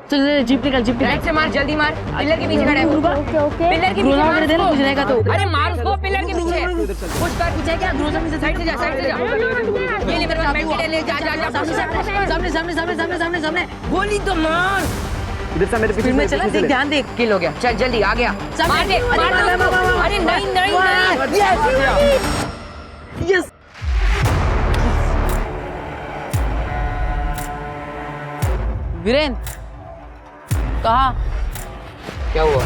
चल जीप निकल राइट से मार, जल्दी मार। पिलर के पीछे खड़ा है। पिलर के पीछे मार उसको। कुछ रहेगा तो अरे मार उसको पिलर के पीछे। कुछ कर। पूछा क्या ग्रोसरी से साइड से जा, साइड से जा। ये ले मेरे पास पेट ले, जा जा जा। सामने सामने सामने सामने सामने सामने गोली तो मार। इधर से मेरे पीछे में चला देख ध्यान देख किल हो गया। चल जल्दी आ गया। मार दे, मार दे उसको। अरे नहीं नहीं नहीं। यस वीरेन कहा क्या हुआ?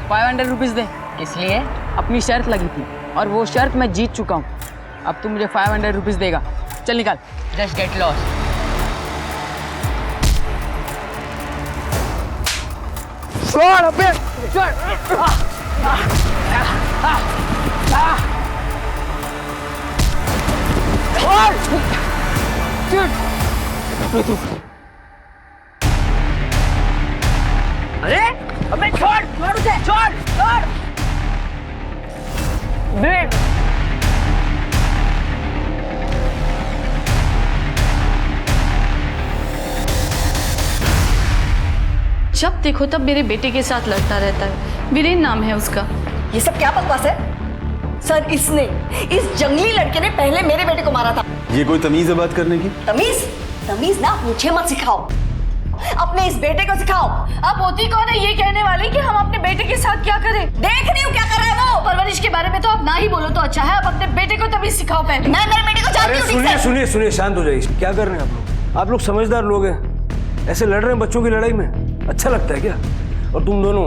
500 रुपीज दे। किस लिए? अपनी शर्त लगी थी और वो शर्त मैं जीत चुका हूँ। अब तू मुझे 500 रुपीज देगा। चल निकाल। Just get lost. छोड़ अबे अरे अबे छोड़ छोड़ उसे, छोड़ छोड़। जब देखो तब मेरे बेटे के साथ लड़ता रहता है। वीरेन नाम है उसका। ये सब क्या बकवास है? सर इसने, इस जंगली लड़के ने पहले मेरे बेटे को मारा था। ये कोई तमीज है बात करने की? तमीज? तमीज ना मुझे मत सिखाओ, अपने इस बेटे को सिखाओ। अब होती कौन है ये कहने वाली कि हम अपने बेटे के साथ क्या करें? देख रही हूँ क्या कर रहा है वो। परवरिश के बारे में तो आप ना ही बोलो तो अच्छा है। अब अपने बेटे को तभी सिखाओ पहले। मैं मेरे बेटे को जानती हूँ। सुनिए सुनिए सुनिए, शांत हो जाइए। क्या कर रहे हैं आप लोग समझदार लोग हैं, ऐसे लड़ रहे हैं बच्चों की लड़ाई में? अच्छा लगता है क्या? और तुम दोनों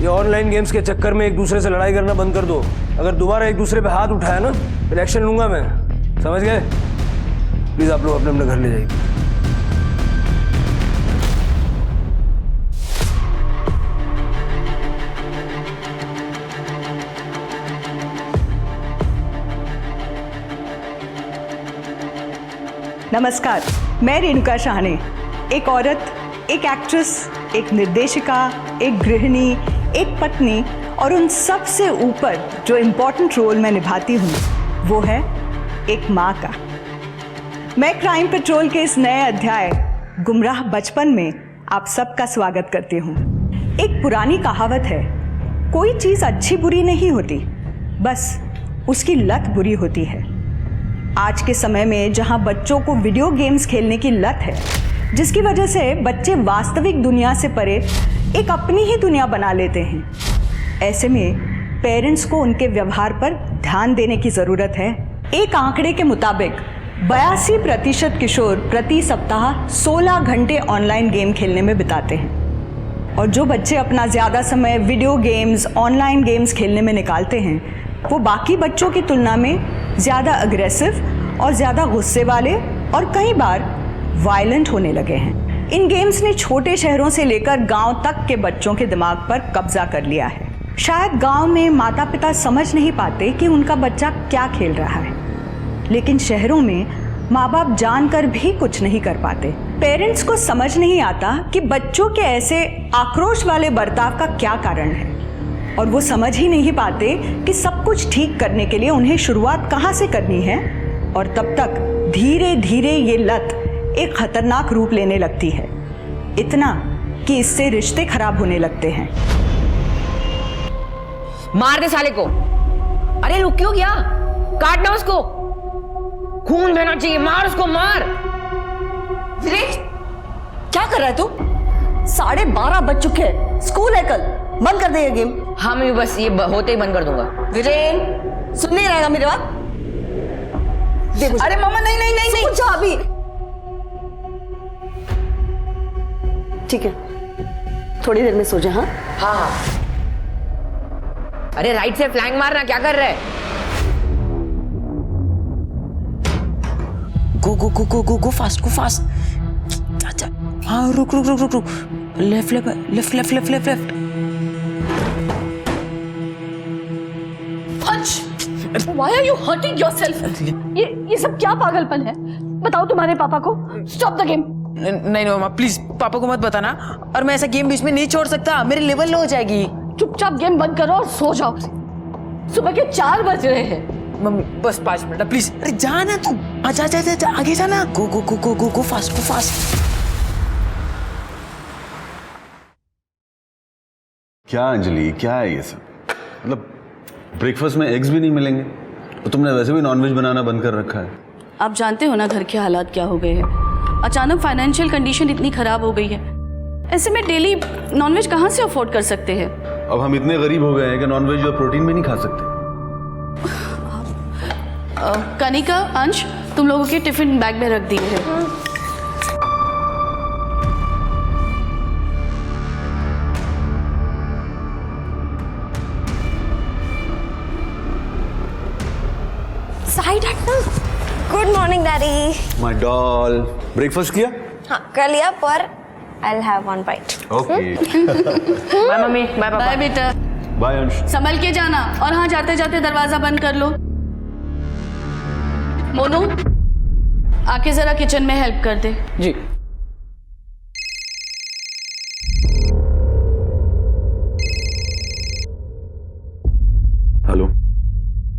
ये ऑनलाइन गेम्स के चक्कर में एक दूसरे से लड़ाई करना बंद कर दो। अगर दोबारा एक दूसरे पे हाथ उठाया ना फिर एक्शन लूंगा मैं, समझ गए? प्लीज आप लोग अपने अपने घर ले जाइए। नमस्कार, मैं रेणुका शाहने, एक औरत, एक एक्ट्रेस, एक निर्देशिका, एक गृहिणी, एक पत्नी और उन सब से ऊपर जो इम्पोर्टेंट रोल मैं निभाती हूँ वो है एक माँ का। मैं क्राइम पेट्रोल के इस नए अध्याय गुमराह बचपन में आप सबका स्वागत करती हूँ। एक पुरानी कहावत है, कोई चीज़ अच्छी बुरी नहीं होती, बस उसकी लत बुरी होती है। आज के समय में जहां बच्चों को वीडियो गेम्स खेलने की लत है, जिसकी वजह से बच्चे वास्तविक दुनिया से परे एक अपनी ही दुनिया बना लेते हैं, ऐसे में पेरेंट्स को उनके व्यवहार पर ध्यान देने की ज़रूरत है। एक आंकड़े के मुताबिक 82% किशोर प्रति सप्ताह 16 घंटे ऑनलाइन गेम खेलने में बिताते हैं। और जो बच्चे अपना ज़्यादा समय वीडियो गेम्स, ऑनलाइन गेम्स खेलने में निकालते हैं, वो बाकी बच्चों की तुलना में ज़्यादा अग्रेसिव और ज़्यादा गुस्से वाले और कई बार वायलेंट होने लगे हैं। इन गेम्स ने छोटे शहरों से लेकर गांव तक के बच्चों के दिमाग पर कब्जा कर लिया है। शायद गांव में माता पिता समझ नहीं पाते कि उनका बच्चा क्या खेल रहा है, लेकिन शहरों में माँ बाप जानकर भी कुछ नहीं कर पाते। पेरेंट्स को समझ नहीं आता कि बच्चों के ऐसे आक्रोश वाले बर्ताव का क्या कारण है, और वो समझ ही नहीं पाते कि सब कुछ ठीक करने के लिए उन्हें शुरुआत कहाँ से करनी है। और तब तक धीरे धीरे ये लत एक खतरनाक रूप लेने लगती है, इतना कि इससे रिश्ते खराब होने लगते हैं। मार दे साले को। अरे रुक क्यों गया? काटना उसको, खून बहना चाहिए। मार उसको, मार। वीरेन, क्या कर रहा है तू? 12:30 बज चुके हैं, स्कूल है कल, बंद कर दे ये गेम। हाँ मैं बस ये होते ही बंद कर दूंगा। वीरेन सुन नहीं रहेगा मेरी बात? दे मुझे। अरे मामा नहीं नहीं नहीं नहीं जा अभी। ठीक है, थोड़ी देर में सो जा। हाँ हाँ हाँ। अरे राइट से फ्लैंक मारना, क्या कर रहा है? गो गो गो गो गो गो फास्ट, गो फास्ट। अच्छा हाँ, रुक रुक रुक रुक रुक। Left left left left left left left. Why are you hurting yourself? ये सब क्या पागलपन है? बताओ तुम्हारे पापा को। Stop the game. नहीं नहीं मामा प्लीज, पापा को मत बताना। और मैं ऐसा गेम बीच में नहीं छोड़ सकता, मेरी लेवल लो हो जाएगी। चुपचाप गेम बंद करो और सो जाओ। सुबह के 4 बज रहे हैं। मम्मी बस 5 मिनट प्लीज। अरे जाना तू, जा जा जा आगे जाना। गो गो गो गो गो गो फास्ट, गो फास्ट। क्या अंजलि, क्या है ये सब? मतलब ब्रेकफास्ट में एग्स भी नहीं मिलेंगे और तुमने वैसे भी नॉनवेज बनाना बंद कर रखा है। आप जानते हो ना घर के हालात क्या हो गए हैं। अचानक फाइनेंशियल कंडीशन इतनी खराब हो गई है, ऐसे में डेली नॉनवेज कहाँ से अफोर्ड कर सकते हैं। अब हम इतने गरीब हो गए हैं कि नॉनवेज और प्रोटीन भी नहीं खा सकते। कनिका, अंश, तुम लोगों के टिफिन बैग में रख दिए हैं। साइड हटना। Good morning daddy. My doll, breakfast किया? हाँ कर लिया, पर I will have one byte. Okay. Bye mummy, bye पापा। बाय बेटा, बाय अंश। संभल के जाना और हाँ जाते जाते दरवाजा बंद कर लो। मोनू, आके जरा किचन में हेल्प कर दे। जी। हेलो।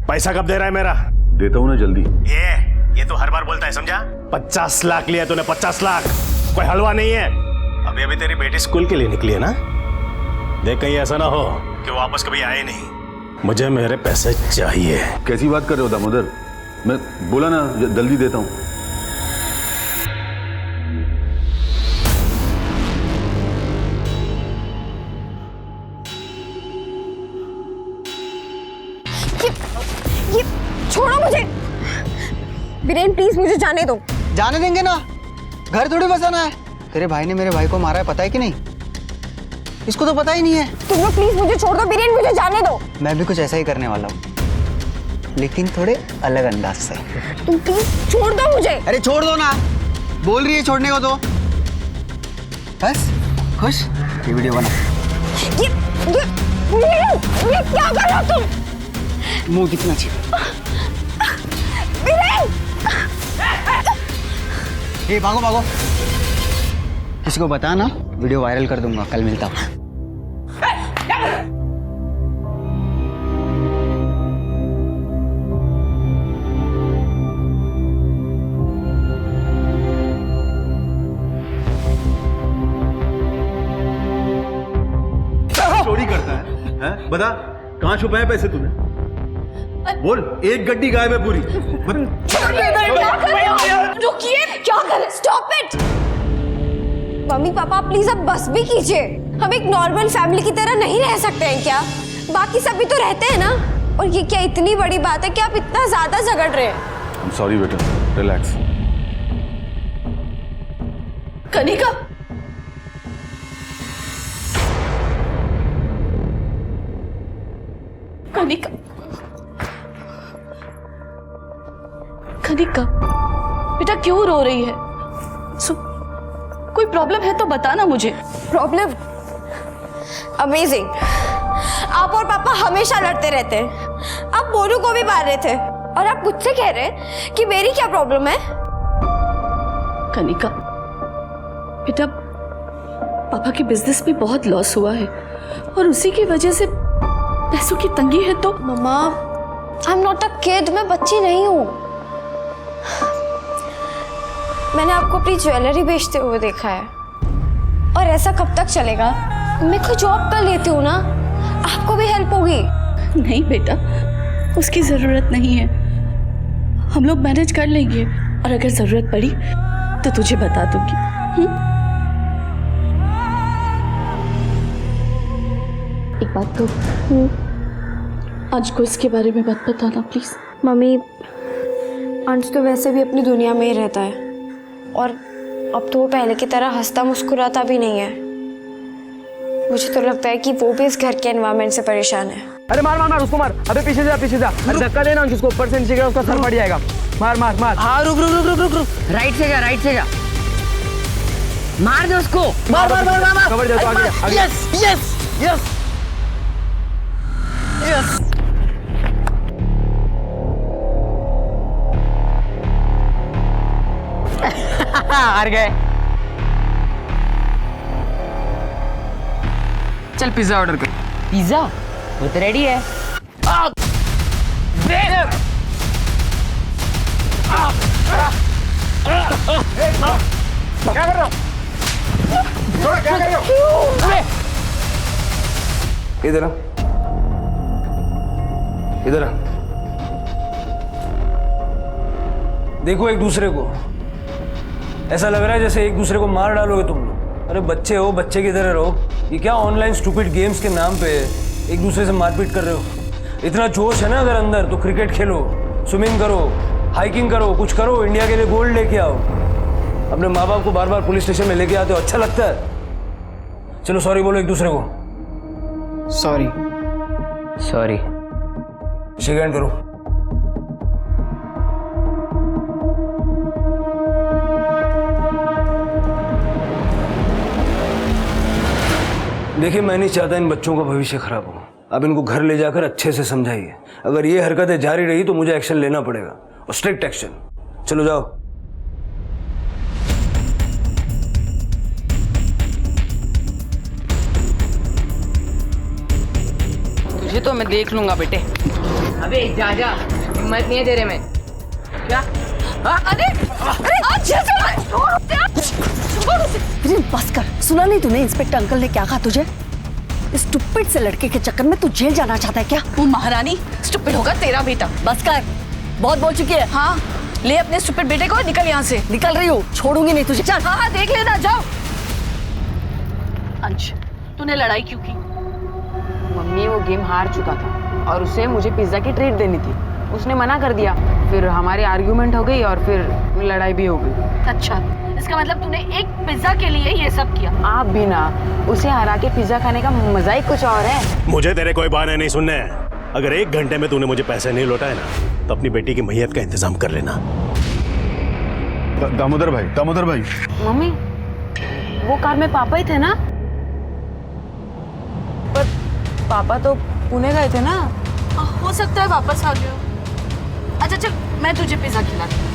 पैसा कब दे रहा है मेरा? देता हूँ ना जल्दी। ये तो हर बार बोलता है, समझा? 50 लाख लिया तूने, 50 लाख। कोई हलवा नहीं है। अभी अभी तेरी बेटी स्कूल के लिए निकली है ना? देख कहीं ऐसा ना हो कि वो वापस कभी आए नहीं। मुझे मेरे पैसे चाहिए। कैसी बात कर रहे हो दामोदर? मैं बोला ना जल्दी देता हूँ। ये छोड़ो मुझे। वीरेन प्लीज मुझे जाने दो। जाने देंगे ना, घर थोड़ी बसाना है। तेरे भाई ने मेरे भाई को मारा है, पता है कि नहीं? इसको तो पता ही नहीं है। तुम लोग प्लीज मुझे छोड़ दो। वीरेन मुझे जाने दो। मैं भी कुछ ऐसा ही करने वाला हूँ, लेकिन थोड़े अलग अंदाज से। तुम प्लीज छोड़ दो मुझे। अरे छोड़ दो ना, बोल रही है छोड़ने को तो। बस खुश? ये वीडियो बना। ये क्या कर रहे हो तुम? मुंह कितना चाहिए? ये भागो भागो, किसी को बता ना, वीडियो वायरल कर दूंगा। कल मिलता हूँ। चोरी करता है, हैं? बता कहाँ छुपाए पैसे तूने? बोल, एक गड्डी गायब है पूरी। रुकिए, क्या कर रहे? Stop it. Mummy papa please अब बस भी कीजिए। हम एक नॉर्मल फैमिली की तरह नहीं रह सकते हैं क्या? बाकी सभी तो रहते हैं ना। और ये क्या इतनी बड़ी बात है कि आप इतना ज्यादा झगड़ रहे हैं? I'm sorry बेटा, रिलैक्स। कनिका, कनिका, कनिका, बेटा क्यों रो रही है? कोई प्रॉब्लम है तो बताना मुझे। प्रॉब्लम? अमेजिंग। आप और पापा हमेशा लड़ते रहते हैं। आप मोनू को भी मार रहे थे और आप मुझसे कह रहे हैं कि मेरी क्या प्रॉब्लम है? कनिका, बेटा पापा के बिजनेस में बहुत लॉस हुआ है और उसी की वजह से पैसों की तंगी है। तो मम्मा, I am not a kid. मैं बच्ची नहीं हूँ। मैंने आपको अपनी ज्वेलरी बेचते हुए देखा है, और ऐसा कब तक चलेगा? मैं कोई जॉब कर लेती हूँ ना, आपको भी हेल्प होगी। नहीं बेटा, उसकी जरूरत नहीं है। हम लोग मैनेज कर लेंगे और अगर जरूरत पड़ी तो तुझे बता दूंगी। एक बात तो, आज को इसके बारे में मत बताना प्लीज। मम्मी, अंश तो वैसे भी अपनी दुनिया में ही रहता है, और अब तो वो पहले की तरह हंसता मुस्कुराता भी नहीं है। मुझे तो लगता है कि वो भी इस घर के एनवायरनमेंट से परेशान है। अरे मार मार मार उसको, मार। अबे पीछे जा, पीछे जा। अरे धक्का देना उसको, ऊपर से नीचे गिरा, उसका सर फट जाएगा। मार मार मार। हाँ रुक रुक रुक रुक रुक रुक। राइट से जा, राइट से जा। मार दे उसको। मार मार मार मार। कवर दे, आगे जा, आगे। Yes yes yes yes. हार गए। चल पिज्जा ऑर्डर कर। पिज्जा वो तो रेडी है। क्या कर रहे हो? क्या कर रहे हो? इधर आ, इधर आ। देखो एक दूसरे को, ऐसा लग रहा है जैसे एक दूसरे को मार डालोगे तुम लोग। अरे बच्चे हो, बच्चे की तरह रहो। ये क्या ऑनलाइन स्टूपिड गेम्स के नाम पे एक दूसरे से मारपीट कर रहे हो? इतना जोश है ना अगर अंदर, तो क्रिकेट खेलो, स्विमिंग करो, हाइकिंग करो, कुछ करो, इंडिया के लिए गोल्ड लेके आओ। अपने माँ बाप को बार बार पुलिस स्टेशन में लेके आते हो, अच्छा लगता है? चलो सॉरी बोलो एक दूसरे को। सॉरी। सॉरी। शेक हैंड करो। देखिए मैं नहीं चाहता इन बच्चों का भविष्य खराब हो। अब इनको घर ले जाकर अच्छे से समझाइए। अगर ये हरकतें जारी रही तो मुझे एक्शन लेना पड़ेगा, और स्ट्रिक्ट एक्शन। चलो जाओ। तुझे तो मैं देख लूंगा बेटे। अबे जा जा, हिम्मत नहीं है तेरे में क्या? अरे बस कर। सुना नहीं तूने इंस्पेक्टर अंकल ने क्या कहा तुझे? इस स्टूपिड से लड़के के चक्कर में तू जेल जाना चाहता है क्या? वो महारानी स्टूपिड होगा तेरा बेटा। बस कर, बहुत बोल चुकी है। हाँ, ले अपने स्टूपिड बेटे को, निकल यहाँ से। निकल रही हूँ, छोड़ूंगी नहीं तुझे। चल। हाँ हाँ देख लेना, जाओ। अंश, तूने लड़ाई क्यों की? मम्मी वो गेम हार चुका था और उसे मुझे पिज्जा की ट्रीट देनी थी। उसने मना कर दिया, फिर हमारी आर्ग्यूमेंट हो गई और फिर लड़ाई भी हो गई। अच्छा, इसका मतलब तूने एक पिज्जा के लिए ये सब किया? आप भी ना, उसे हरा के पिज्जा खाने का मजा ही कुछ और है। मुझे तेरे कोई बहाने नहीं सुनने हैं। अगर 1 घंटे में तूने मुझे पैसे नहीं लौटाए ना, तो अपनी बेटी की मैयत का इंतजाम कर लेना। दामोदर भाई। मम्मी वो कार में पापा ही थे ना? पर पापा तो पुणे गए थे ना? हो सकता है वापस आ गए हो। अच्छा चल, मैं तुझे पिज्जा खिलाती हूँ।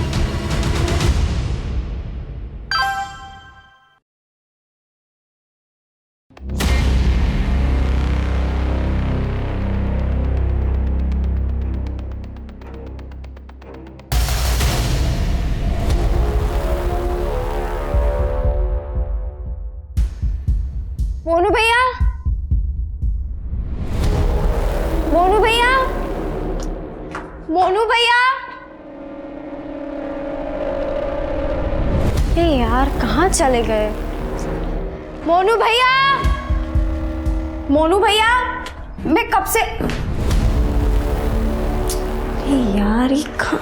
मोनू भैया, मोनू भैया, मोनू भैया। ए यार कहाँ चले गए? मोनू भैया, मोनू भैया, मैं कब से। ए यार ये कहाँ?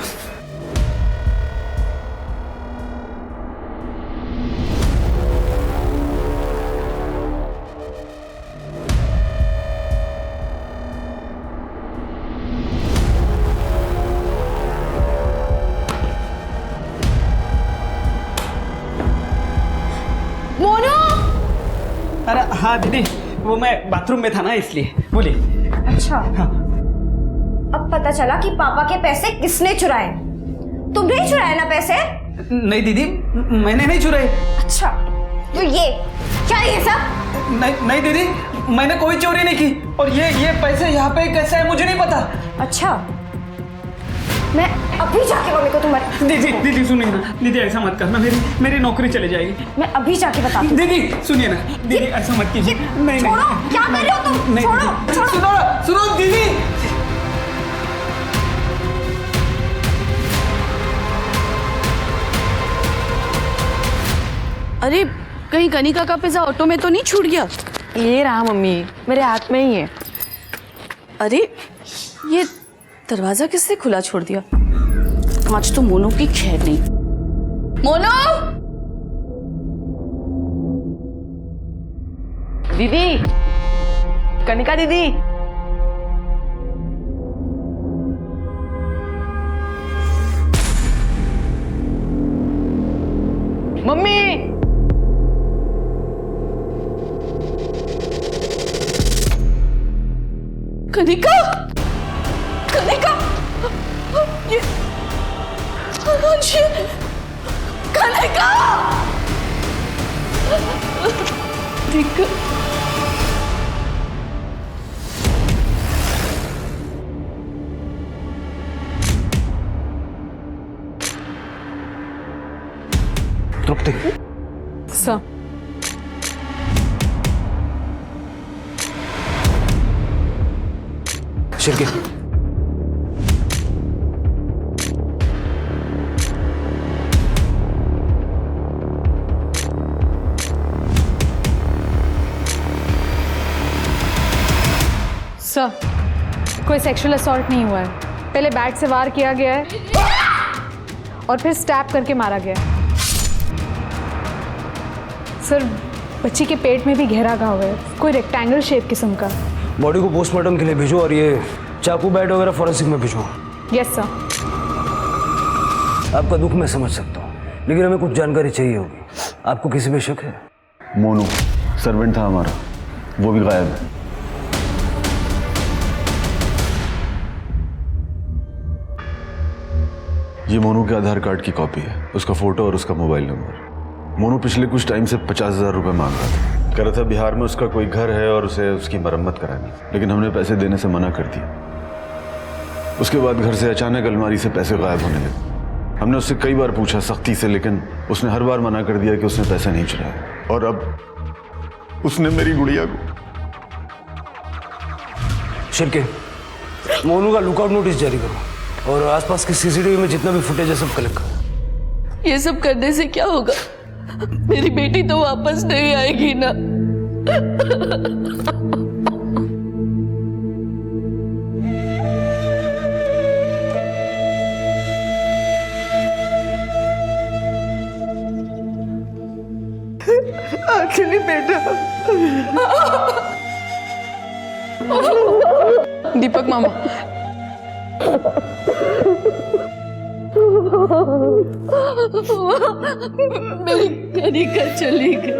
अरे हाँ दीदी, वो मैं बाथरूम में था ना, इसलिए। बोलिए। अच्छा हाँ। अब पता चला कि पापा के पैसे किसने चुराए। तुमने ही चुराए ना पैसे? नहीं दीदी, मैंने नहीं चुराए। अच्छा, तो ये क्या ये सब? नहीं दीदी, मैंने कोई चोरी नहीं की। और ये पैसे यहाँ पे कैसे है मुझे नहीं पता। अच्छा, मैं अभी जाके मम्मी को तुम्हारी। दीदी सुनिए ना, दीदी ऐसा मत करना, मेरी नौकरी चली जाएगी। मैं अभी जाके बताती हूँ। दीदी सुनिए ना, दीदी ऐसा मत कीजिए। नहीं छोड़ो, क्या कर रहे हो तुम? नहीं, छोड़ो। सुनो दीदी। अरे कहीं कनिका का पिज्जा ऑटो में तो नहीं छूट गया? ये रहा मम्मी, मेरे हाथ में ही है। अरे ये दरवाजा किसने खुला छोड़ दिया? आज तो मोनू की खैर नहीं। मोनू! दीदी, कनिका दीदी। मम्मी! कनिका! कनिका! ये कनिका! कनिका! तृप्ति, शिरके, सर, कोई सेक्सुअल असॉल्ट नहीं हुआ है। पहले बैट से वार किया गया है और फिर स्टैप करके मारा गया है। सर, बच्ची के पेट में भी गहरा घाव है, कोई रेक्टेंगल शेप किस्म का। बॉडी को पोस्टमार्टम के लिए भेजो और ये चाकू बैट वगैरह फॉरेंसिक में भेजो। Yes sir. आपका दुख मैं समझ सकता हूँ, लेकिन हमें कुछ जानकारी चाहिए होगी। आपको किसी पे शक है? मोनू सर्वेंट था हमारा, वो भी गायब है। ये मोनू के आधार कार्ड की कॉपी है, उसका फोटो और उसका मोबाइल नंबर। मोनू पिछले कुछ टाइम से 50,000 रुपये मांग रहा था। कह रहा था बिहार में उसका कोई घर है और उसे उसकी मरम्मत करानी, लेकिन हमने पैसे देने से मना कर दिया। उसके बाद घर से अचानक अलमारी से पैसे गायब होने लगे। हमने उससे कई बार पूछा सख्ती से, लेकिन उसने हर बार मना कर दिया कि उसने पैसे नहीं चुराए। और अब उसने मेरी गुड़िया को। शिरके, मोनू का लुकआउट नोटिस जारी करो और आसपास के सीसीटीवी में जितना भी फुटेज है सब कलेक्ट करो। ये सब करने से क्या होगा? मेरी बेटी तो वापस नहीं आएगी ना। आखिरी बेटा। दीपक मामा, मेरी कनिका चली गई।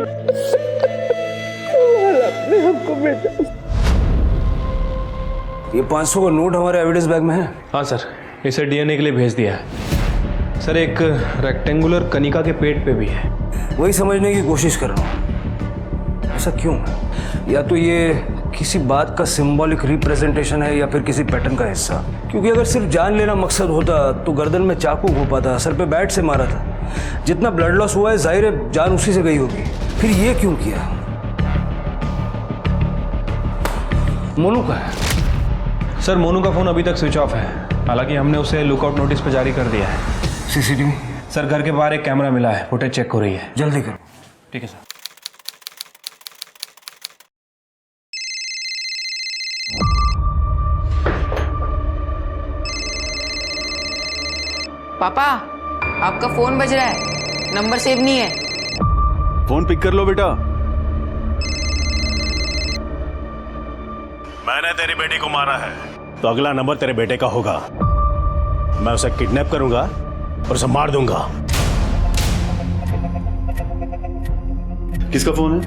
ये 500 का नोट हमारे एविडेंस बैग में है। हाँ सर, इसे डीएनए के लिए भेज दिया है। सर, एक रेक्टेंगुलर कनिका के पेट पे भी है। वही समझने की कोशिश कर रहा हूँ, ऐसा क्यों है? या तो ये किसी बात का सिंबॉलिक रिप्रेजेंटेशन है या फिर किसी पैटर्न का हिस्सा। क्योंकि अगर सिर्फ जान लेना मकसद होता तो गर्दन में चाकू घोंपा था, सर पे बैट से मारा था। जितना ब्लड लॉस हुआ है जाहिर है जान उसी से गई होगी। फिर ये क्यों किया? मोनू का है? सर, मोनू का फोन अभी तक स्विच ऑफ है, हालांकि हमने उसे लुकआउट नोटिस पे जारी कर दिया है। सीसीटीवी? सर, घर के बाहर एक कैमरा मिला है, फुटेज चेक हो रही है। जल्दी करो। ठीक है सर। पापा, आपका फोन बज रहा है, नंबर सेव नहीं है। फोन पिक कर लो बेटा। मैंने तेरी बेटी को मारा है, तो अगला नंबर तेरे बेटे का होगा। मैं उसे किडनैप करूंगा और उसे मार दूंगा। किसका फोन है?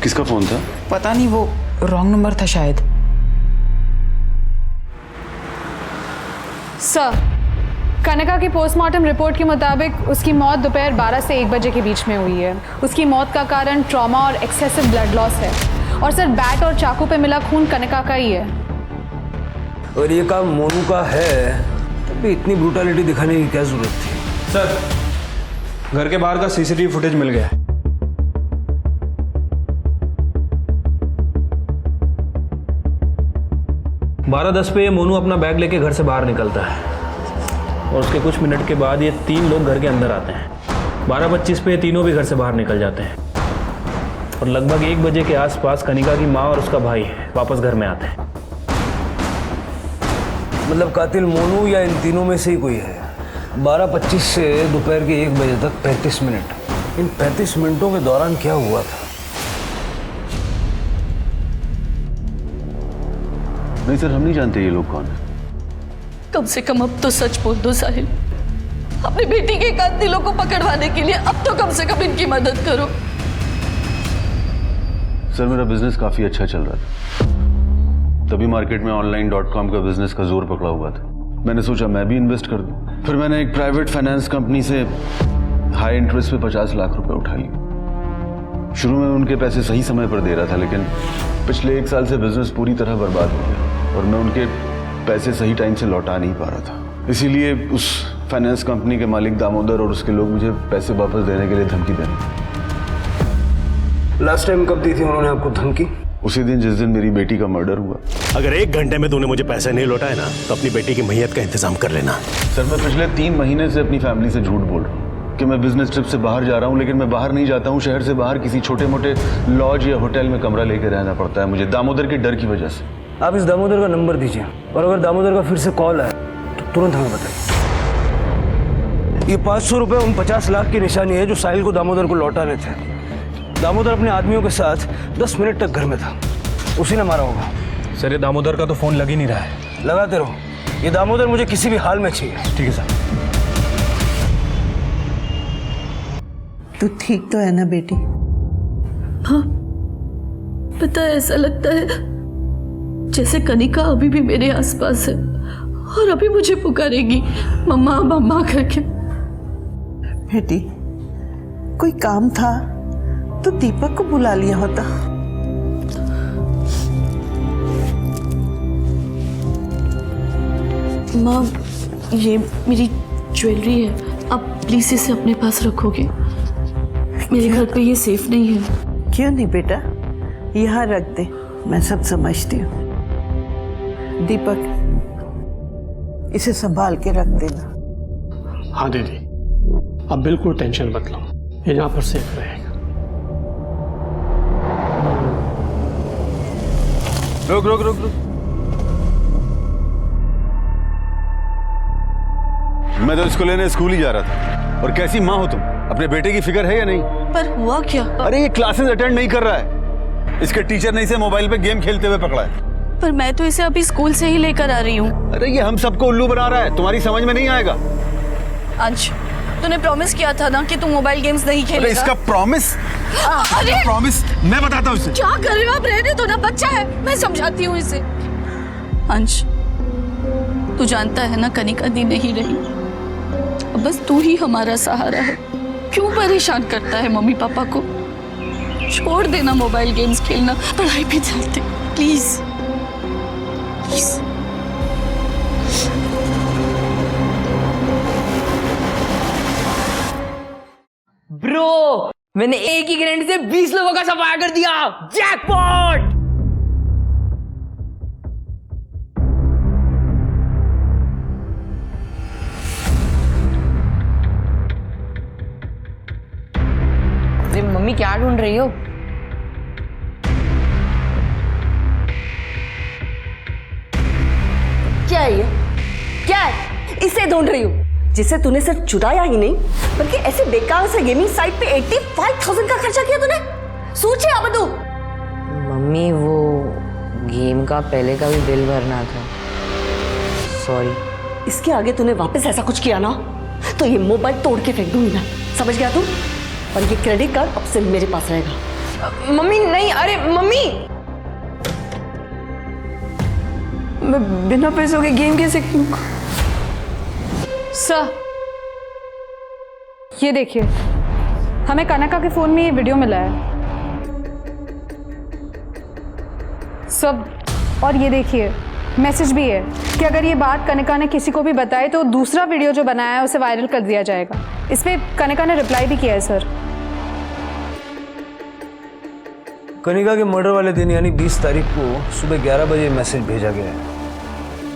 किसका फोन था? पता नहीं, वो रॉन्ग नंबर था शायद। सर, कनिका की पोस्टमार्टम रिपोर्ट के मुताबिक उसकी मौत दोपहर 12 से 1 बजे के बीच में हुई है। उसकी मौत का कारण ट्रॉमा और एक्सेसिव ब्लड लॉस है। और सर, बैट और चाकू पे मिला खून कनिका का ही है। और ये काम मोनू का है तब भी इतनी ब्रूटैलिटी दिखाने की क्या जरूरत थी? सर, घर के बाहर का सीसीटीवी फुटेज मिल गया है। बारह 10 पे ये मोनू अपना बैग लेके घर से बाहर निकलता है और उसके कुछ मिनट के बाद ये 3 लोग घर के अंदर आते हैं। 12:25 पे ये तीनों भी घर से बाहर निकल जाते हैं और लगभग 1 बजे के आसपास कनिका की माँ और उसका भाई वापस घर में आते हैं। मतलब कातिल मोनू या इन तीनों में से ही कोई है। 12:25 से दोपहर के 1 बजे तक 35 मिनट। इन 35 मिनटों के दौरान क्या हुआ था? नहीं सर, हम नहीं जानते ये लोग कौन है। कम से कम अब तो सच बोल दो साहिल। अपनी बेटी के कातिलों को पकड़वाने के लिए अब तो कम से कम इनकी मदद करो। सर, मेरा बिजनेस काफी अच्छा चल रहा था, तभी मार्केट में online.com का बिजनेस का जोर पकड़ा हुआ था। मैंने सोचा मैं भी इन्वेस्ट कर दूं। फिर मैंने एक प्राइवेट फाइनेंस कंपनी से हाई इंटरेस्ट पे 50 लाख रुपए उठा लिए। शुरू में उनके पैसे सही समय पर दे रहा था, लेकिन पिछले 1 साल से बिजनेस पूरी तरह बर्बाद हो गया और मैं उनके पैसे सही टाइम से लौटा नहीं पा रहा था। इसीलिए उस फाइनेंस कंपनी के मालिक दामोदर और उसके लोग मुझे पैसे वापस देने के लिए धमकी देने। लास्ट टाइम कब दी थी उन्होंने आपको धमकी? उसी दिन जिस दिन मेरी बेटी का मर्डर हुआ। अगर 1 घंटे में तूने मुझे पैसे नहीं लौटाए ना तो अपनी बेटी की मैयत का इंतजाम कर लेना। सर मैं पिछले 3 महीने से अपनी फैमिली से झूठ बोल रहा हूँ कि मैं बिजनेस ट्रिप से बाहर जा रहा हूँ, लेकिन मैं बाहर नहीं जाता हूँ। शहर से बाहर किसी छोटे मोटे लॉज या होटल में कमरा लेके रहना पड़ता है मुझे, दामोदर के डर की वजह से। आप इस दामोदर का नंबर दीजिए और अगर दामोदर का फिर से कॉल आए तो तुरंत हमें बताइए। ये 500 रुपये उन 50 लाख की निशानी है जो साहिल को दामोदर को लौटाने थे। दामोदर अपने आदमियों के साथ 10 मिनट तक घर में था, उसी ने मारा होगा। सर ये दामोदर का तो फ़ोन लग ही नहीं रहा है। लगाते रहो, ये दामोदर मुझे किसी भी हाल में चाहिए। ठीक है सर। तू ठीक तो है ना बेटी? हाँ, पता है ऐसा लगता है जैसे कनिका अभी भी मेरे आसपास है और अभी मुझे पुकारेगी मम्मा मम्मा करके। बेटी, कोई काम था तो दीपक को बुला लिया होता। माँ, ये मेरी ज्वेलरी है, आप प्लीज इसे अपने पास रखोगे? मेरे घर पे ये सेफ नहीं है। क्यों नहीं बेटा, यहाँ रख दे, मैं सब समझती हूँ। दीपक, इसे संभाल के रख देना। हाँ दीदी, आप बिल्कुल टेंशन मत लो, ये यहाँ पर सेफ रहेगा। रुक रुक रुक रुक, मैं तो इसको लेने स्कूल ही जा रहा था। और कैसी माँ हो तुम, अपने बेटे की फिक्र है या नहीं? पर हुआ क्या? अरे ये क्लासेस अटेंड नहीं कर रहा है, इसके टीचर ने इसे मोबाइल पे गेम खेलते हुए पकड़ा है। पर मैं तो इसे अभी स्कूल से ही लेकर आ रही हूँ। अरे ये हम सबको उल्लू बना रहा है, तुम्हारी समझ में नहीं आएगा। अंश, तूने प्रॉमिस किया था ना कि तू मोबाइल गेम्स नहीं खेलेगा। अरे इसका प्रॉमिस? अरे प्रॉमिस मैं बताता हूँ इसे। क्या कर रहे हो आप? रहने दो ना, बच्चा है, मैं समझाती हूँ इसे। अंश, तू जानता है ना कनिका दी नहीं रही, अब बस तू ही हमारा सहारा है। क्यों परेशान करता है मम्मी पापा को? छोड़ देना मोबाइल गेम्स खेलना, पढ़ाई पे चलते प्लीज प्लीज। ब्रो, मैंने एक ही गारंटी से 20 लोगों का सफाया कर दिया। जैकपॉट! अरे मम्मी, क्या ढूंढ रही हो? क्या है ये? क्या है? इसे ढूंढ रही हूँ जिसे तूने सिर्फ चुराया ही नहीं बल्कि ऐसे बेकार से गेमिंग साइट पे 85,000 का खर्चा किया तूने। सोचे अब तू। मम्मी, वो गेम का पहले का भी बिल भरना था, सॉरी। इसके आगे तूने वापस ऐसा कुछ किया ना तो ये मोबाइल तोड़ के फेंक दूंगी मैं, समझ गया तू? और ये क्रेडिट कार्ड अब से मेरे पास रहेगा। मम्मी नहीं, अरे मम्मी, मैं बिना पैसों के गेम कैसे खेलूंगा? सर, ये देखिए, हमें कनका के फोन में ये वीडियो मिला है सब, और ये देखिए मैसेज भी है कि अगर ये बात कनिका ने किसी को भी बताई तो दूसरा वीडियो जो बनाया है उसे वायरल कर दिया जाएगा। इस पे कनिका ने रिप्लाई भी किया है सर। कनिका के मर्डर वाले दिन यानी 20 तारीख को सुबह 11 बजे मैसेज भेजा गया है,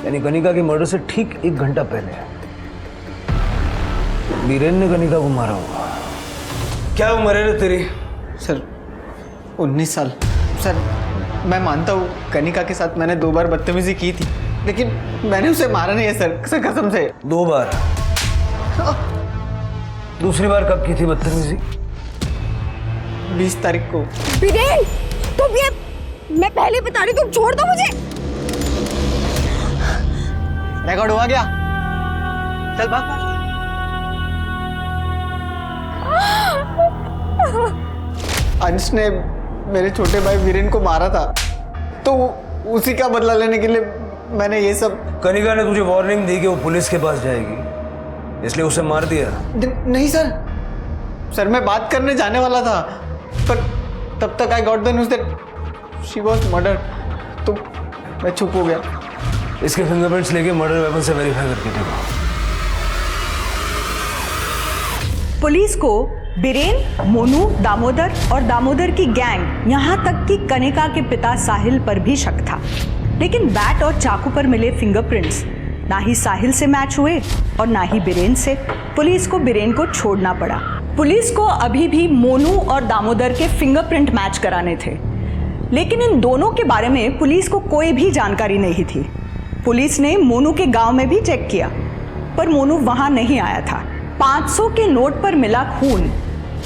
यानी कनिका के मर्डर से ठीक 1 घंटा पहले बीरेन ने कनिका को मारा होगा। क्या उम्र है तेरी? सर 19 साल। सर मैं मानता हूँ कनिका के साथ मैंने 2 बार बदतमीजी की थी, लेकिन मैंने उसे मारा नहीं है सर, कसम से। 2 बार? दूसरी बार कब की थी बदतमीजी? 20 तारीख को। बीरेन, तुम ये, मैं पहले बता रही, तुम छोड़ दो मुझे। रिकॉर्ड हुआ क्या? चल भाग। अंश ने मेरे छोटे भाई वीरेन को मारा था, तो उसी का बदला लेने के लिए मैंने ये सब। कनिका ने तुझे वार्निंग दी कि वो पुलिस के पास जाएगी, इसलिए उसे मार दिया? नहीं सर, मैं बात करने जाने वाला था, पर तब तक I got the news that she was murdered, तो मैं चुप हो गया। इसके फिंगरप्रिंट्स लेके मर्डर वेपन से वेरीफाई करके देखो। पुलिस को बीरेन, मोनू, दामोदर और दामोदर की गैंग, यहाँ तक कि कनिका के पिता साहिल पर भी शक था। लेकिन बैट और चाकू पर मिले फिंगरप्रिंट्स ना ही साहिल से मैच हुए और ना ही बीरेन से। पुलिस को बीरेन को छोड़ना पड़ा। पुलिस को अभी भी मोनू और दामोदर के फिंगरप्रिंट मैच कराने थे, लेकिन इन दोनों के बारे में पुलिस को कोई भी जानकारी नहीं थी। पुलिस ने मोनू के गांव में भी चेक किया, पर मोनू वहां नहीं आया था। 500 के नोट पर मिला खून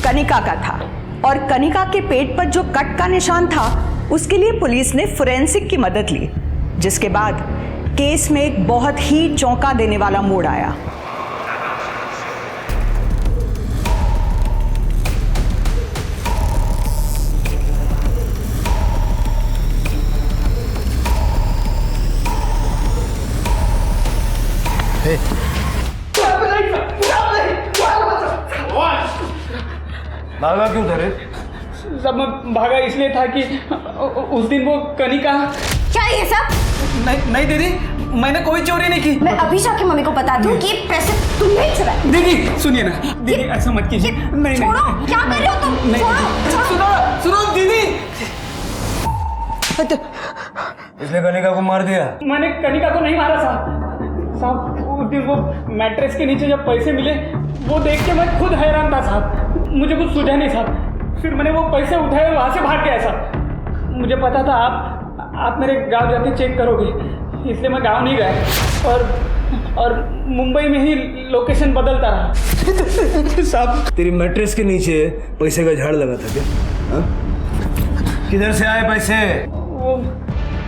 कनिका का था और कनिका के पेट पर जो कट का निशान था उसके लिए पुलिस ने फोरेंसिक की मदद ली, जिसके बाद केस में एक बहुत ही चौंका देने वाला मोड़ आया। भागा क्यों था रे? सब मैं भागा इसलिए था कि उस दिन वो कनिका। क्या ये सब? नहीं दीदी, मैंने कोई चोरी नहीं की। मैं अभी जाके मम्मी को बता दूं कि पैसे तुमने ही चुराए। दीदी सुनिए ना, दीदी ऐसा मत कीजिए। नहीं छोड़ो, क्या कर रहे हो तुम? छोड़ो। सुनो दीदी। इसने कनिका को मार दिया? मैंने कनिका को नहीं मारा साहब। उस दिन वो मैट्रेस के नीचे जब पैसे मिले वो देख के मैं खुद हैरान था साहब। मुझे कुछ सूझा नहीं साहब। फिर मैंने वो पैसे उठाए और वहाँ से भाग गया साहब। मुझे पता था आप मेरे गांव जाके चेक करोगे, इसलिए मैं गांव नहीं गया और मुंबई में ही लोकेशन बदलता रहा साहब। तेरी मैट्रेस के नीचे पैसे का झाड़ लगा था क्या? हा? किधर से आए पैसे? वो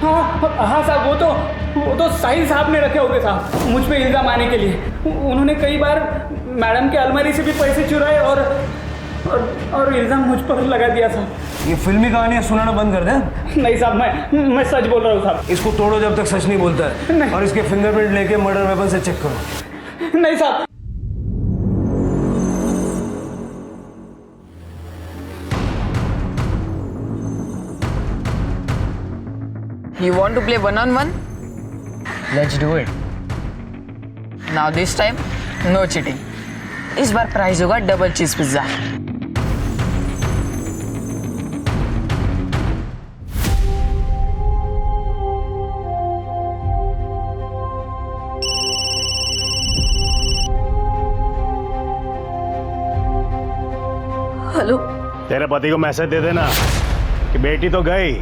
हाँ साहब, वो तो साहिल साहब ने रखे होंगे साहब, मुझ पे इल्जाम आने के लिए। उन्होंने कई बार मैडम के अलमारी से भी पैसे चुराए और इल्जाम मुझ पर लगा दिया साहब। ये फिल्मी कहानियां सुनाना बंद कर दे। नहीं साहब, मैं सच बोल रहा हूँ साहब। इसको तोड़ो जब तक सच नहीं बोलता है, और इसके फिंगरप्रिंट लेके मर्डर वेपन से चेक करो। नहीं साहब। You want to play 1-on-1? Let's do it. Now this time, no cheating. इस बार प्राइज होगा डबल चीज पिज्जा। हेलो। तेरे पति को मैसेज दे देना कि बेटी तो गई,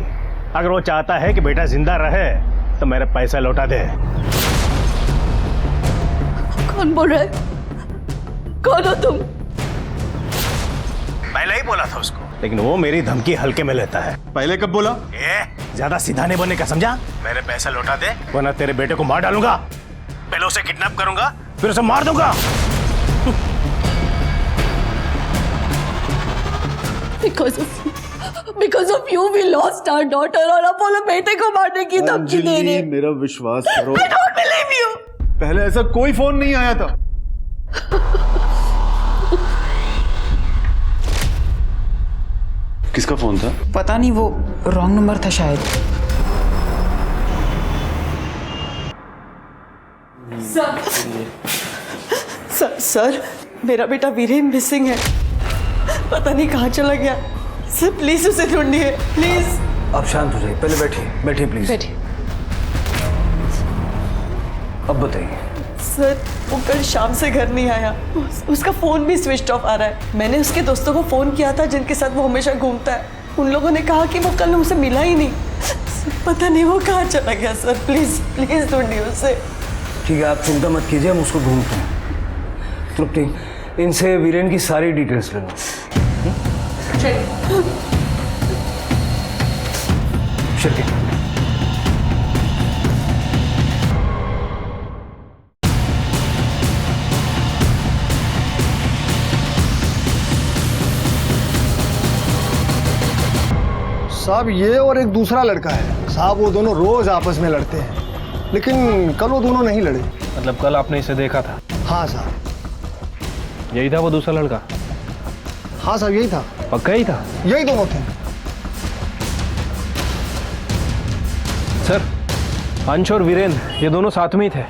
अगर वो चाहता है कि बेटा जिंदा रहे तो मेरे पैसे लौटा दे। कौन बोल रहा है? कौन हो तुम? पहले ही बोला था उसको, लेकिन वो मेरी धमकी हल्के में लेता है। पहले कब बोला? ज्यादा सीधा नहीं बनने का, समझा? मेरे पैसे लौटा दे वरना तेरे बेटे को मार डालूंगा। पहले उसे किडनैप करूंगा, फिर उसे मार दूंगा। Because of you we lost our daughter और अपोलो बेटे को मारने की धमकी दे रहे। मेरा विश्वास करो। I don't believe you। पहले ऐसा कोई फोन नहीं आया था। किसका फोन था? पता नहीं, वो रॉन्ग नंबर था शायद। सर, मेरा बेटा वीरेन मिसिंग है, पता नहीं कहाँ चला गया। सर प्लीज उसे ढूंढिए, प्लीज। आप शांत हो जाइए, पहले बैठिए प्लीज। बैठिए। अब बताइए। सर वो कल शाम से घर नहीं आया, उसका फोन भी स्विच ऑफ आ रहा है। मैंने उसके दोस्तों को फोन किया था जिनके साथ वो हमेशा घूमता है, उन लोगों ने कहा कि वो कल उसे मिला ही नहीं। पता नहीं वो कहाँ चला गया। सर प्लीज प्लीज ढूंढिए उसे। ठीक है, आप चिंता मत कीजिए, हम उसको ढूंढते हैं। तृप्ति, इनसे वीरेन की सारी डिटेल्स ले लो। शिल्पी, साहब ये और एक दूसरा लड़का है साहब, वो दोनों रोज आपस में लड़ते हैं, लेकिन कल वो दोनों नहीं लड़े। मतलब कल आपने इसे देखा था? हाँ साहब। यही था वो दूसरा लड़का? हाँ साहब यही था। पक्का ही था? यही दोनों थे सर। अंश और वीरेन ये दोनों साथ में ही थे।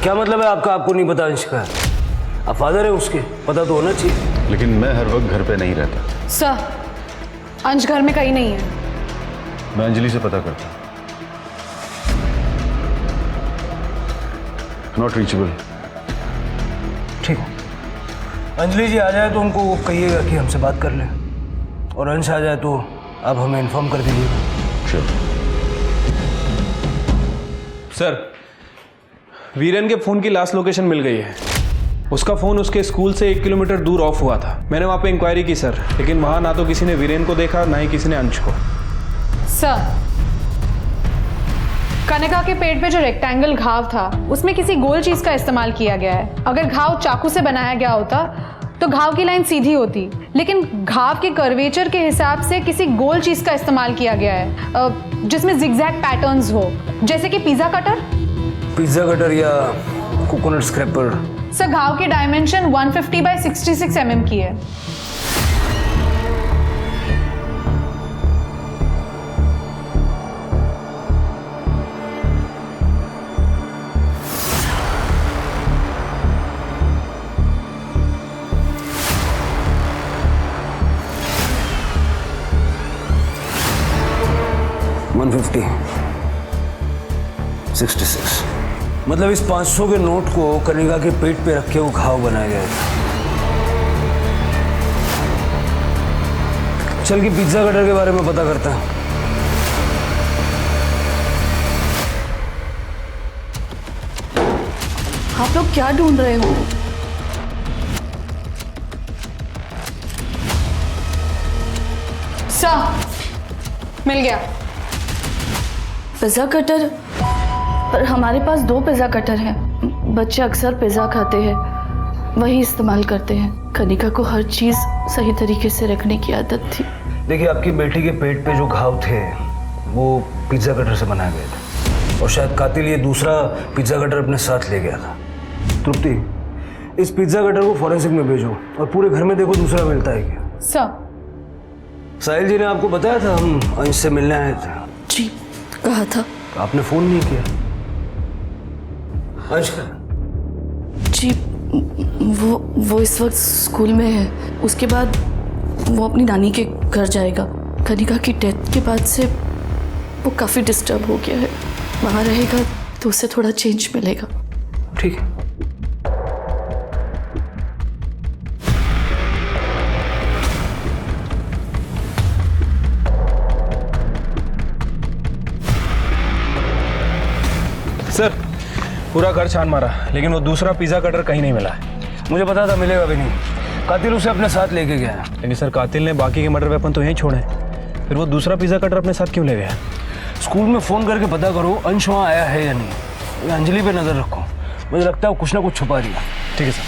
क्या मतलब है आपका? आपको नहीं पता अंश का? आप फादर है उसके, पता तो होना चाहिए। लेकिन मैं हर वक्त घर पे नहीं रहता। सर अंश घर में कहीं नहीं है। मैं अंजलि से पता करता। Not reachable. ठीक है, अंजलि जी आ जाए तो उनको कहिएगा कि हमसे बात कर लें, और अंश आ जाए तो आप हमें इन्फॉर्म कर दीजिएगा। श्योर। सर वीरेन के फ़ोन की लास्ट लोकेशन मिल गई है। उसका फ़ोन उसके स्कूल से 1 किलोमीटर दूर ऑफ हुआ था। मैंने वहाँ पे इंक्वायरी की सर, लेकिन वहाँ ना तो किसी ने वीरेन को देखा, ना ही किसी ने अंश को। सर कनिका के पेट पे जो रेक्टेंगल घाव था उसमें किसी गोल चीज का इस्तेमाल किया गया है। अगर घाव चाकू से बनाया गया होता तो घाव की लाइन सीधी होती, लेकिन घाव के कर्वेचर के हिसाब से किसी गोल चीज का इस्तेमाल किया गया है जिसमें जिगजैग पैटर्न्स हो, जैसे कि पिज्जा कटर। पिज्जा कटर या कोकोनट स्क्रैपर। सर घाव की डायमेंशन 150 बाय 66 mm की है। मतलब इस 500 के नोट को कनिका के पेट पे रख के वो घाव बनाया गया था। चल के पिज्जा कटर के बारे में पता करता है। आप लोग क्या ढूंढ रहे हो? सर मिल गया। Pizza cutter? पर हमारे पास 2 पिज्जा कटर हैं। बच्चे अक्सर पिज्जा खाते हैं, वही इस्तेमाल करते हैं। कनिका को हर चीज सही तरीके से रखने की आदत थी। देखिए, आपकी बेटी के पेट पे जो घाव थे वो पिज्जा कटर से बनाए गए थे, और शायद कातिल ये दूसरा पिज्जा कटर अपने साथ ले गया था। तृप्ति, इस पिज्जा कटर को फॉरेंसिक में भेजो, और पूरे घर में देखो दूसरा मिलता है क्या। सर साहिल जी ने आपको बताया था हम अंश से मिलने आए थे। जी कहा था। तो आपने फोन नहीं किया। अंश का? जी वो इस वक्त स्कूल में है। उसके बाद वो अपनी नानी के घर जाएगा। कनिका की डेथ के बाद से वो काफ़ी डिस्टर्ब हो गया है। वहाँ रहेगा तो उसे थोड़ा चेंज मिलेगा। ठीक है। सर पूरा घर छान मारा, लेकिन वो दूसरा पिज्जा कटर कहीं नहीं मिला है। मुझे पता था मिलेगा भी नहीं। कातिल उसे अपने साथ लेके गया। लेकिन सर कातिल ने बाकी के मर्डर वेपन तो यहीं छोड़े, फिर वो दूसरा पिज्जा कटर अपने साथ क्यों ले गया? स्कूल में फोन करके पता करो अंश वहाँ आया है या नहीं। अंजलि पे नजर रखो, मुझे लगता है वो कुछ ना कुछ छुपा रही है। ठीक है सर।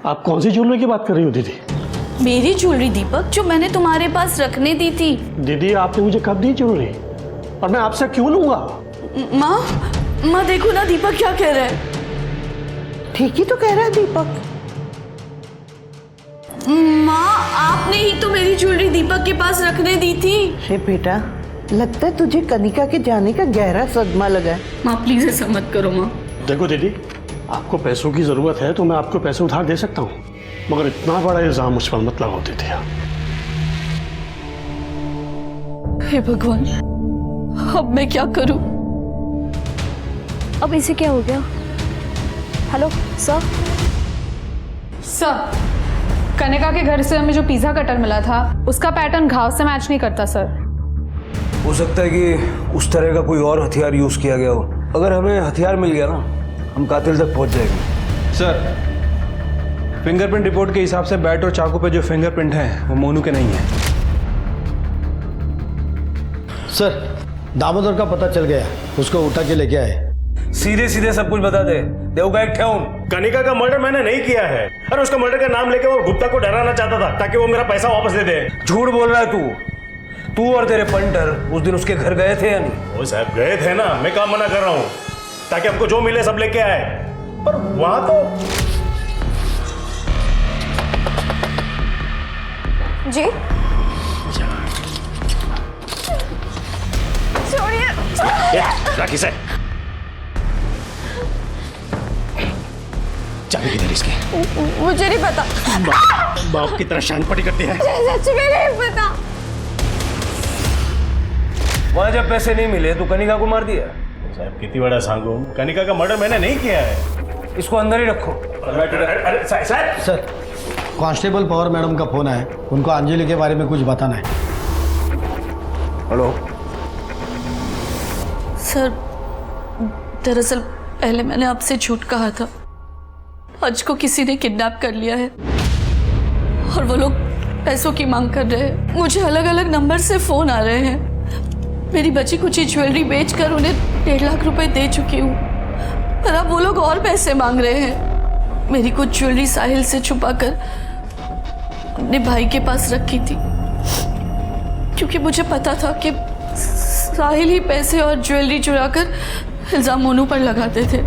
आप कौन सी ज्वेलरी की बात कर रही हो दीदी? मेरी ज्वेलरी दीपक, जो मैंने तुम्हारे पास रखने दी थी। दीदी आपने मुझे कब दी ज्वेलरी, और मैं आपसे क्यों लूंगा? माँ देखो ना दीपक क्या कह रहा है। ठीक ही तो कह रहा है दीपक। माँ आपने ही तो मेरी ज्वेलरी दीपक के पास रखने दी थी। हे बेटा, लगता है तुझे कनिका के जाने का गहरा सदमा लगा है। माँ प्लीज ऐसा मत करो माँ। देखो दीदी, आपको पैसों की जरूरत है तो मैं आपको पैसे उधार दे सकता हूँ, मगर इतना बड़ा इल्जाम मुझ पर मत लगाओ दीदी। हे भगवान, अब मैं क्या करूं? अब इसे क्या हो गया? Hello sir. सर कनिका के घर से हमें जो पिज्जा कटर मिला था उसका पैटर्न घाव से मैच नहीं करता सर। हो सकता है कि उस तरह का कोई और हथियार यूज किया गया हो। अगर हमें हथियार मिल गया ना, हम कातिल तक पहुंच जाएंगे। सर फिंगरप्रिंट रिपोर्ट के हिसाब से बैट और चाकू पे जो फिंगरप्रिंट है वो मोनू के नहीं है। सर दामोदर का पता चल गया, उसको उठा के लेके आए। सीधे सीधे सब कुछ बता दे। देवगा एक ठेऊं। कनिका का मर्डर मैंने नहीं किया है। अरे उसका मर्डर का नाम लेके वो गुप्ता को डराना चाहता था ताकि वो मेरा पैसा वापस दे दे। झूठ बोल रहा है तू और तेरे पंटर उस दिन उसके घर गए थे या नहीं? वो साहब गए थे ना, मैं काम मना कर रहा हूँ ताकि हमको जो मिले सब लेके आए, पर वहां तो जी छोड़िए। राखी से चाबी किधर इसकी? मुझे नहीं पता। बाप की तरह शानपटी करती है। सच में नहीं पता। वहां जब पैसे नहीं मिले तो कनिका को मार दिया। साहब कितनी बड़ा सांगू, कनिका का मर्डर मैंने नहीं किया है। इसको अंदर ही रखो। अरे साहब सर, कांस्टेबल पवार मैडम का फोन है, उनको अंजलि के बारे में कुछ बताना है। हेलो सर, दरअसल पहले मैंने आपसे झूठ कहा था। अंश को किसी ने किडनैप कर लिया है और वो लोग पैसों की मांग कर रहे हैं। मुझे अलग अलग नंबर से फोन आ रहे हैं। मेरी बची कुछ ज्वेलरी बेचकर उन्हें 1.5 लाख रुपए दे चुकी हूँ, पर अब वो लोग और पैसे मांग रहे हैं। मेरी कुछ ज्वेलरी साहिल से छुपाकर अपने भाई के पास रखी थी, क्योंकि मुझे पता था कि साहिल ही पैसे और ज्वेलरी चुराकर इल्जाम मोनू पर लगाते थे।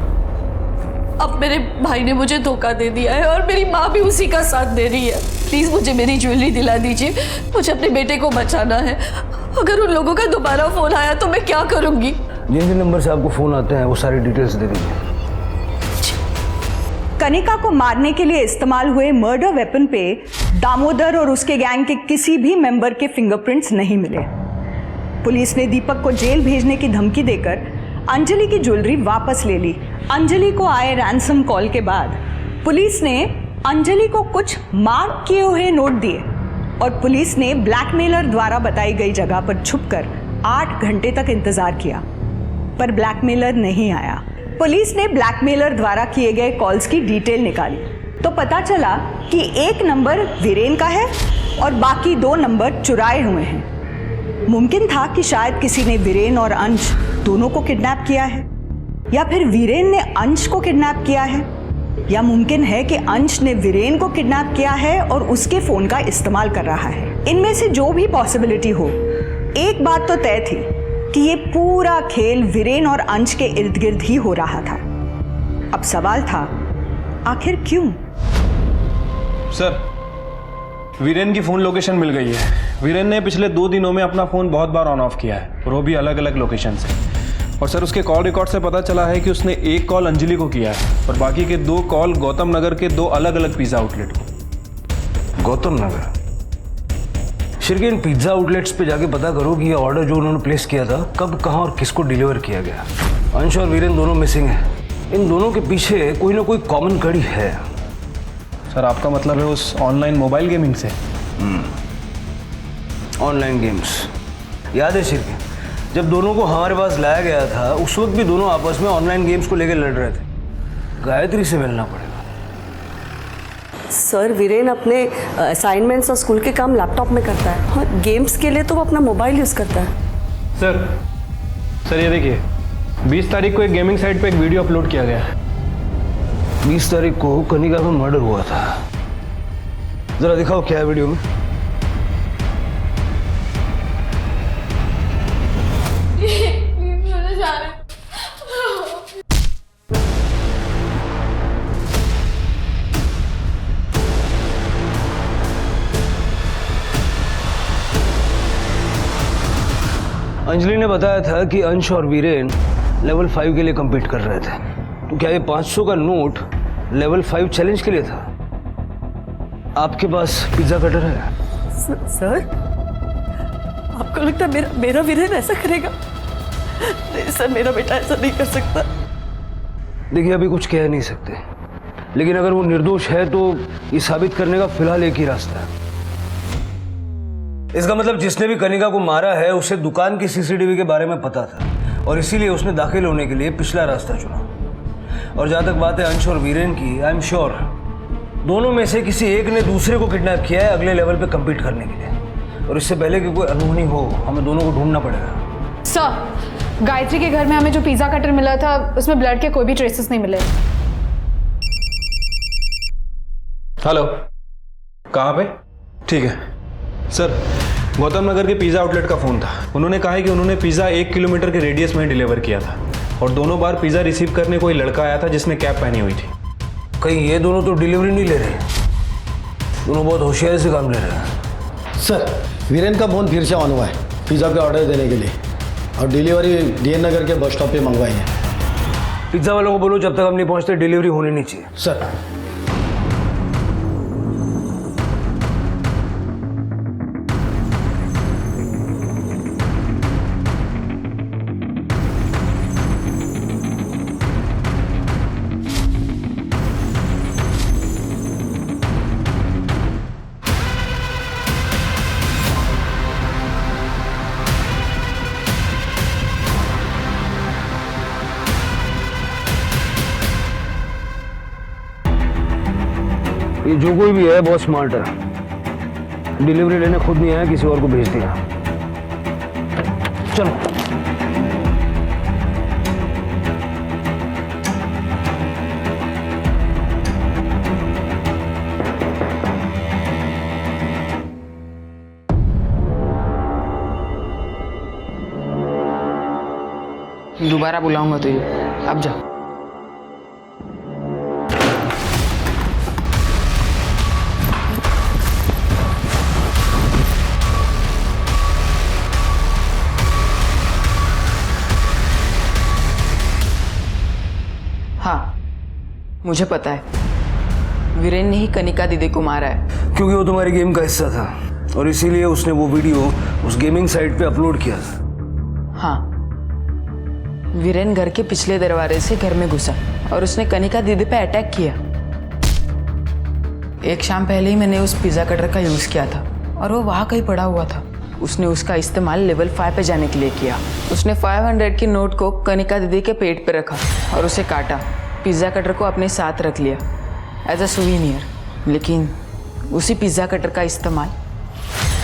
अब मेरे भाई ने मुझे धोखा दे दिया है और मेरी माँ भी उसी का साथ दे रही है। प्लीज मुझे मेरी ज्वेलरी दिला दीजिए, मुझे अपने बेटे को बचाना है। अगर उन लोगों का दोबारा फोन आया तो मैं क्या करूंगी? जिन जिन नंबर से आपको फोन आते हैं वो सारी डिटेल्स दे दीजिए। कनिका को मारने के लिए इस्तेमाल हुए मर्डर वेपन पे दामोदर और उसके गैंग के किसी भी मेंबर के फिंगरप्रिंट्स नहीं मिले। पुलिस ने दीपक को जेल भेजने की धमकी देकर अंजलि की ज्वेलरी वापस ले ली। अंजलि को आए रैंसम कॉल के बाद पुलिस ने अंजलि को कुछ मार्क किए हुए नोट दिए और पुलिस ने ब्लैकमेलर द्वारा बताई गई जगह पर छुपकर 8 घंटे तक इंतजार किया, पर ब्लैकमेलर नहीं आया। पुलिस ने ब्लैकमेलर द्वारा किए गए कॉल्स की डिटेल निकाली तो पता चला कि एक नंबर वीरेन का है और बाकी 2 नंबर चुराए हुए हैं। मुमकिन था कि शायद किसी ने वीरेन और अंश दोनों को किडनैप किया है, या फिर वीरेन ने अंश को किडनैप किया है, या मुमकिन है कि अंश ने वीरेन को किडनैप किया है और उसके फोन का इस्तेमाल कर रहा है। इनमें से जो भी पॉसिबिलिटी हो, एक बात तो तय थी कि ये पूरा खेल वीरेन और अंश के इर्द गिर्द ही हो रहा था। अब सवाल था, आखिर क्यों? सर, वीरेन की फ़ोन लोकेशन मिल गई है। वीरेन ने पिछले 2 दिनों में अपना फ़ोन बहुत बार ऑन ऑफ किया है और वो भी अलग अलग लोकेशन से। और सर, उसके कॉल रिकॉर्ड से पता चला है कि उसने एक कॉल अंजलि को किया है और बाकी के 2 कॉल गौतम नगर के 2 अलग अलग पिज़्ज़ा आउटलेट को। गौतम नगर? शिरकीन, पिज्ज़ा आउटलेट्स पे जाके पता करो कि ये ऑर्डर जो उन्होंने प्लेस किया था कब, कहाँ और किसको डिलीवर किया गया। अंश और वीरेन दोनों मिसिंग हैं। इन दोनों के पीछे कोई ना कोई कॉमन कड़ी है। सर, आपका मतलब है उस ऑनलाइन मोबाइल गेमिंग से? Online games. याद है शिरकीन, जब दोनों को हमारे पास लाया गया था उस वक्त भी दोनों आपस में ऑनलाइन गेम्स को लेकर लड़ रहे थे। गायत्री से मिलना पड़ेगा। सर, वीरेन अपने असाइनमेंट्स और स्कूल के काम लैपटॉप में करता है और गेम्स के लिए तो वो अपना मोबाइल यूज़ करता है। सर ये देखिए, 20 तारीख को एक गेमिंग साइट पे एक वीडियो अपलोड किया गया है। 20 तारीख को कनिका में मर्डर हुआ था। जरा दिखाओ क्या है वीडियो में। अंजलि ने बताया था कि अंश और वीरेन लेवल 5 के लिए compete कर रहे थे। तो क्या ये 500 का नोट लेवल 5 चैलेंज के लिए था? आपके पास पिज्जा कटर है? सर, आपको लगता है मेरा वीरेन ऐसा करेगा? नहीं सर, मेरा बेटा ऐसा नहीं कर सकता। देखिए, अभी कुछ कह नहीं सकते, लेकिन अगर वो निर्दोष है तो ये साबित करने का फिलहाल एक ही रास्ता है। इसका मतलब जिसने भी कनिका को मारा है उसे दुकान की सीसीटीवी के बारे में पता था और इसीलिए उसने दाखिल होने के लिए पिछला रास्ता चुना। और जहाँ तक बात है अंश और वीरेन की, आई एम श्योर दोनों में से किसी एक ने दूसरे को किडनैप किया है अगले लेवल पे compete करने के लिए। और इससे पहले कि कोई अनहोनी हो, हमें दोनों को ढूंढना पड़ेगा। सर, गायत्री के घर में हमें जो पिज्जा कटर मिला था उसमें ब्लड के कोई भी ट्रेसेस नहीं मिले। हेलो, कहाँ पे? ठीक है सर, गौतम नगर के पिज़्ज़ा आउटलेट का फ़ोन था। उन्होंने कहा है कि उन्होंने पिज़्ज़ा 1 किलोमीटर के रेडियस में डिलीवर किया था और दोनों बार पिज़्ज़ा रिसीव करने कोई लड़का आया था जिसने कैप पहनी हुई थी। कहीं ये दोनों तो डिलीवरी नहीं ले रहे? दोनों बहुत होशियारी से काम ले रहे हैं। सर, वीरेन का फोन फिर से ऑन हुआ है पिज़्ज़ा का ऑर्डर देने के लिए और डिलीवरी डीएन नगर के बस स्टॉप पे मंगवाई है। पिज्ज़ा वालों को बोलो जब तक हम नहीं पहुंचते डिलीवरी होनी नहीं चाहिए। सर ये जो कोई भी है बहुत स्मार्ट है, डिलीवरी लेने खुद नहीं आया, किसी और को भेज दिया। चलो दोबारा बुलाऊंगा तुझे, अब जा। हाँ, मुझे पता है वीरेन ने ही कनिका दीदी को मारा है। क्योंकि वो तुम्हारी गेम का हिस्सा था और इसीलिए उसने वो वीडियो उस गेमिंग साइट पे अपलोड किया था। हाँ, वीरेन घर के पिछले दरवाजे से घर में घुसा और उसने कनिका दीदी पे अटैक किया। एक शाम पहले ही मैंने उस पिज्जा कटर का यूज किया था और वो वहाँ कहीं पड़ा हुआ था। उसने उसका इस्तेमाल लेवल 5 पे जाने के लिए किया। उसने 500 की नोट को कनिका दीदी के पेट पे रखा और उसे काटा। पिज्जा कटर को अपने साथ रख लिया एज अ सुवीनियर। लेकिन उसी पिज्जा कटर का इस्तेमाल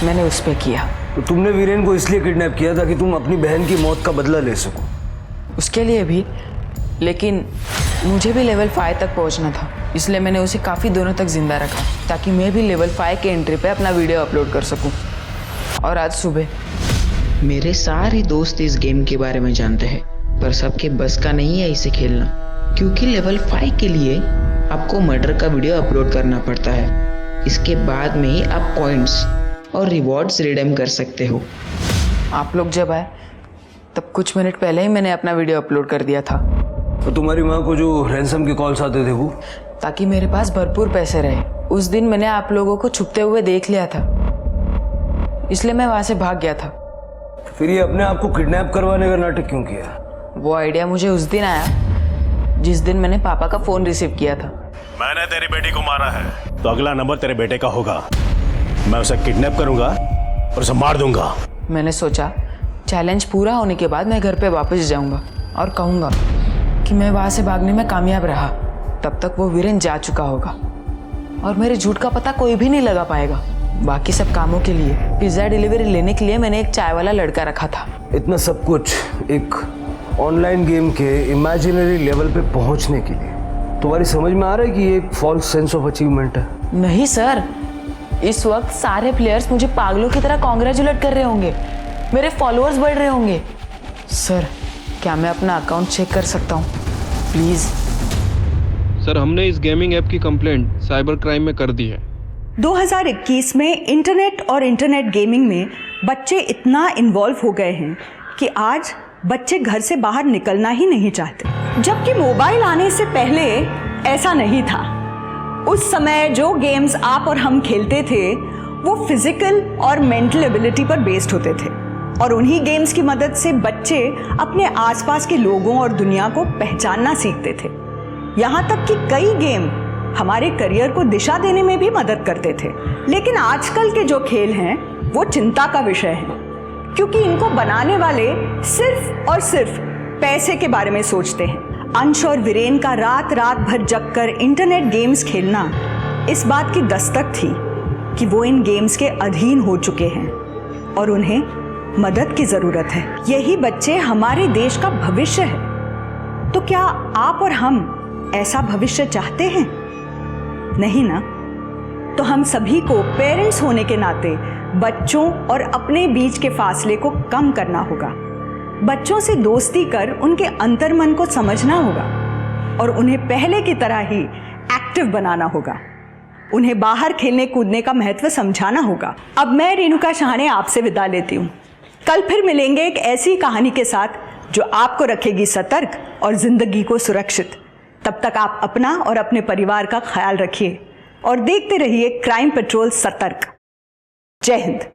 मैंने उस पर किया। तो तुमने वीरेन को इसलिए किडनैप किया था कि तुम अपनी बहन की मौत का बदला ले सको? उसके लिए भी, लेकिन मुझे भी लेवल 5 तक पहुंचना था, इसलिए मैंने उसे काफ़ी दिनों तक जिंदा रखा ताकि मैं भी लेवल 5 के एंट्री पे अपना वीडियो अपलोड कर सकूं। और आज सुबह मेरे सारे दोस्त इस गेम के बारे में जानते हैं, पर सबके बस का नहीं है इसे खेलना, क्योंकि लेवल 5 के लिए आपको मर्डर का वीडियो अपलोड करना पड़ता है। इसके बाद में ही आप पॉइंट्स और रिवॉर्ड्स रिडीम कर सकते हो। आप लोग जब आए तब कुछ मिनट पहले ही मैंने अपना वीडियो अपलोड कर दिया था। तो तुम्हारी माँ को जो रैंसम के कॉल्स आते थे वो? ताकि मेरे पास भरपूर पैसे रहे। उस दिन मैंने आप लोगों को छुपते हुए देख लिया था, इसलिए मैं वहां से भाग गया था। फिर ये अपने आप को किडनैप करवाने का नाटक क्यों किया? वो आइडिया मुझे उस दिन आया जिस दिन मैंने पापा का फोन रिसीव किया था। मैंने तेरी बेटी को मारा है तो अगला नंबर तेरे बेटे का होगा। मैं उसे किडनैप करूंगा और उसे मार दूंगा। मैंने सोचा चैलेंज पूरा होने के बाद मैं घर पे वापस जाऊंगा और कहूंगा कि मैं वहां से भागने में कामयाब रहा। तब तक वो वीरेन जा चुका होगा और मेरे झूठ का पता कोई भी नहीं लगा पाएगा। बाकी सब कामों के लिए, पिज्जा डिलीवरी लेने के लिए मैंने एक चाय वाला लड़का रखा था। इतना सब कुछ एक ऑनलाइन गेम के इमेजिनरी लेवल पे पहुंचने के लिए तुम्हारी समझ में आ रहा है कि ये एक फॉल्स सेंस ऑफ अचीवमेंट है? नहीं सर, इस वक्त सारे प्लेयर्स मुझे पागलों की तरह कॉन्ग्रेचुलेट कर रहे होंगे, मेरे फॉलोअर्स बढ़ रहे होंगे। सर, क्या मैं अपना अकाउंट चेक कर सकता हूँ प्लीज? सर, हमने इस गेमिंग ऐप की कंप्लेंट साइबर क्राइम में कर दी है। 2021 में इंटरनेट और इंटरनेट गेमिंग में बच्चे इतना इन्वॉल्व हो गए हैं कि आज बच्चे घर से बाहर निकलना ही नहीं चाहते। जबकि मोबाइल आने से पहले ऐसा नहीं था। उस समय जो गेम्स आप और हम खेलते थे वो फिजिकल और मेंटल एबिलिटी पर बेस्ड होते थे और उन्हीं गेम्स की मदद से बच्चे अपने आसपास के लोगों और दुनिया को पहचानना सीखते थे। यहाँ तक कि कई गेम हमारे करियर को दिशा देने में भी मदद करते थे। लेकिन आजकल के जो खेल हैं वो चिंता का विषय है, क्योंकि इनको बनाने वाले सिर्फ और सिर्फ पैसे के बारे में सोचते हैं। अंश और वीरेन का रात रात भर जगकर इंटरनेट गेम्स खेलना इस बात की दस्तक थी कि वो इन गेम्स के अधीन हो चुके हैं और उन्हें मदद की जरूरत है। यही बच्चे हमारे देश का भविष्य है। तो क्या आप और हम ऐसा भविष्य चाहते हैं? नहीं ना? तो हम सभी को पेरेंट्स होने के नाते बच्चों और अपने बीच के फासले को कम करना होगा। बच्चों से दोस्ती कर उनके अंतर्मन को समझना होगा और उन्हें पहले की तरह ही एक्टिव बनाना होगा। उन्हें बाहर खेलने कूदने का महत्व समझाना होगा। अब मैं रेणुका शाहने आपसे विदा लेती हूँ। कल फिर मिलेंगे एक ऐसी कहानी के साथ, जो आपको रखेगी सतर्क और जिंदगी को सुरक्षित। तब तक आप अपना और अपने परिवार का ख्याल रखिए और देखते रहिए क्राइम पेट्रोल सतर्क। जय हिंद।